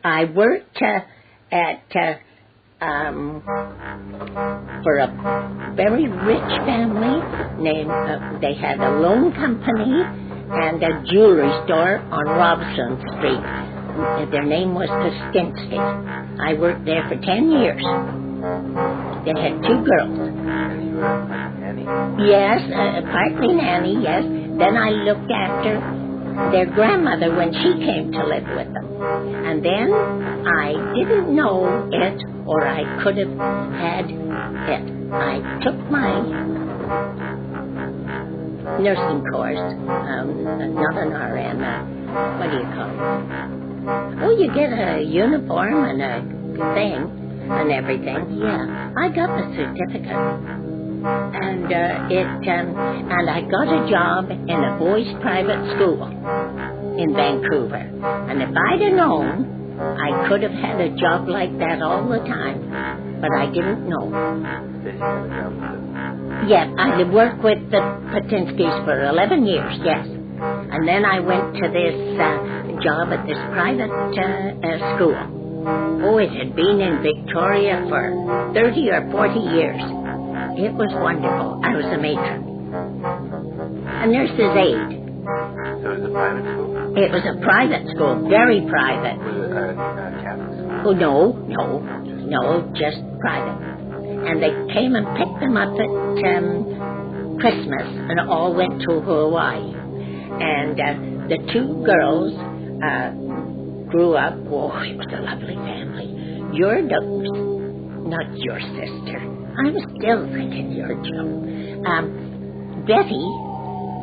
I worked for a very rich family named, they had a loan company and a jewelry store on Robson Street. Their name was Pastinski. I worked there for 10 years. They had 2 girls. Yes, partly nanny, yes. Then I looked after their grandmother when she came to live with them. And then I didn't know it, or I could have had it. I took my nursing course, not an RN, what do you call it? Oh, you get a uniform and a thing and everything. Yeah, I got the certificate. And and I got a job in a boys' private school in Vancouver. And if I'd have known, I could have had a job like that all the time, but I didn't know. Yeah, I worked with the Patinskis for 11 years, yes. And then I went to this job at this private school. Oh, it had been in Victoria for 30 or 40 years. It was wonderful. I was a matron. A nurse's aide. So it was a private school? It was a private school, very private. Was it a Catholic school? Oh, no, just private. And they came and picked them up at Christmas and all went to Hawaii. And the 2 girls grew up. Oh, it was a lovely family. Your nose, not your sister. I'm still thinking you're Joe. Betty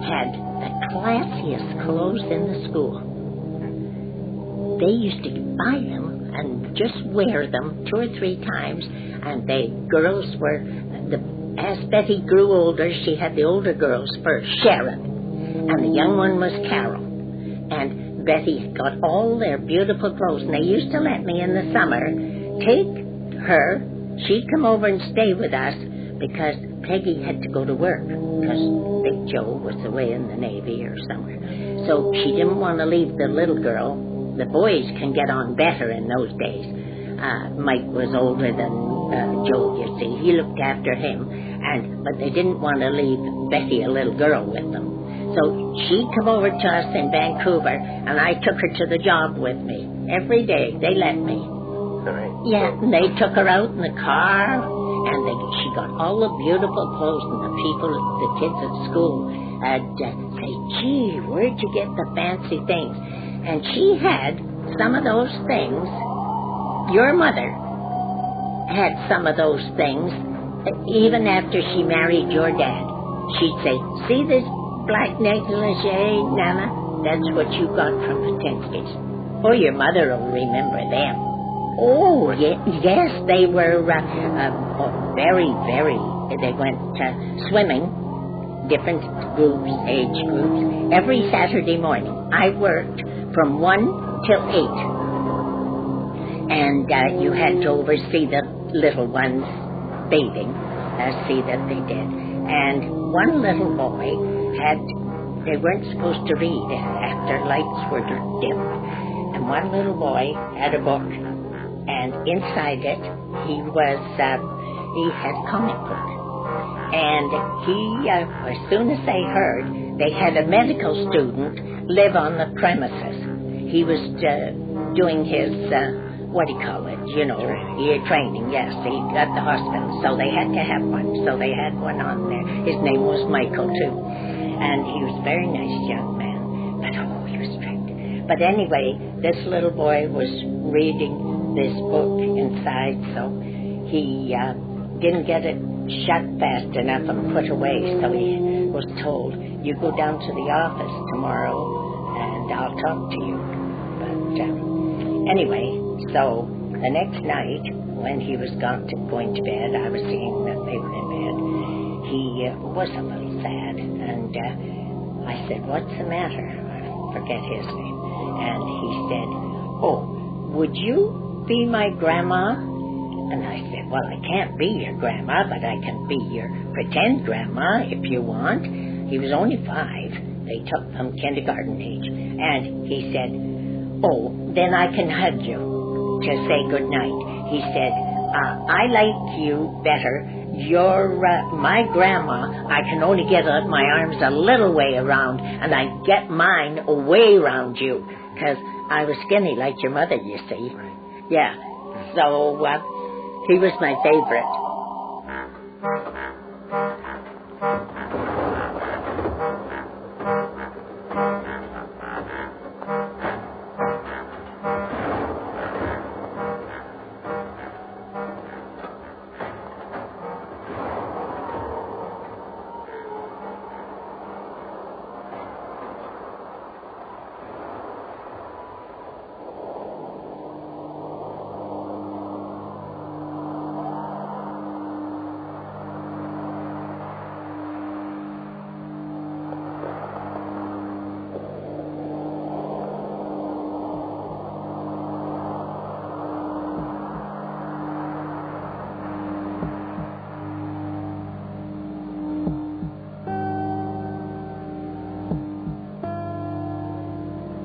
had the classiest clothes in the school. They used to buy them and just wear them 2 or 3 times, and the girls were, as Betty grew older, she had the older girls first, Sharon, and the young one was Carol. And Betty got all their beautiful clothes, and they used to let me in the summer take her. She'd come over and stay with us because Peggy had to go to work because Big Joe was away in the Navy or somewhere. So she didn't want to leave the little girl. The boys can get on better in those days. Mike was older than Joe, you see. He looked after him, but they didn't want to leave Betty, a little girl, with them. So she'd come over to us in Vancouver, and I took her to the job with me. Every day, they let me. Right. Yeah, and they took her out in the car, and she got all the beautiful clothes, and the kids at school say, gee, where'd you get the fancy things? And she had some of those things. Your mother had some of those things, even after she married your dad. She'd say, see this black negligee, Nana? That's what you got from Patinski's. Oh, your mother will remember them. Oh, yes, they were very, they went swimming, different groups, age groups, every Saturday morning. I worked from 1 till 8. And you had to oversee the little ones bathing, see that they did. And one little boy they weren't supposed to read after lights were dimmed. And one little boy had a book. And inside it, he had comic book. And as soon as they heard, they had a medical student live on the premises. He was doing his, training, yes. He got the hospital, so they had to have one. So they had one on there. His name was Michael, too. And he was a very nice young man. But, he was strict. But anyway, this little boy was reading this book inside, so he didn't get it shut fast enough and put away, so he was told, you go down to the office tomorrow and I'll talk to you. But anyway, so the next night when he was going to bed, I was seeing that they were in bed. He was a little sad, and I said, what's the matter? I forget his name. And he said, would you be my grandma? And I said, well, I can't be your grandma, but I can be your pretend grandma if you want. He was only 5. They took from kindergarten age. And he said, then I can hug you. to say goodnight. He said, I like you better. You're my grandma. I can only get my arms a little way around, and I get mine way around you, because I was skinny like your mother, you see. Yeah. So he was my favorite.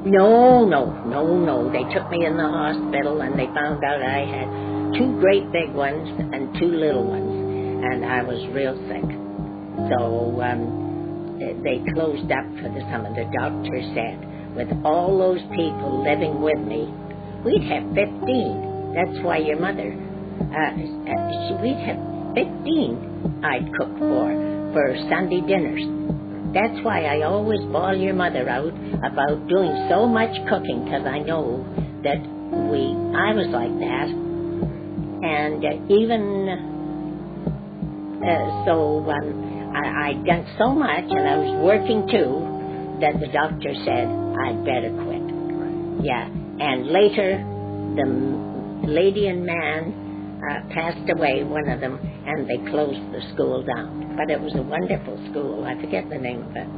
No. They took me in the hospital, and they found out I had 2 great big ones and 2 little ones, and I was real sick. So they closed up for the summer. The doctor said, with all those people living with me, we'd have 15. That's why your mother, we'd have 15 I'd cook for Sunday dinners. That's why I always bawl your mother out about doing so much cooking, because I know that I was like that. And I'd done so much, and I was working too, that the doctor said I'd better quit. Yeah. And later, the lady and man passed away, one of them, and they closed the school down. But it was a wonderful school. I forget the name of it.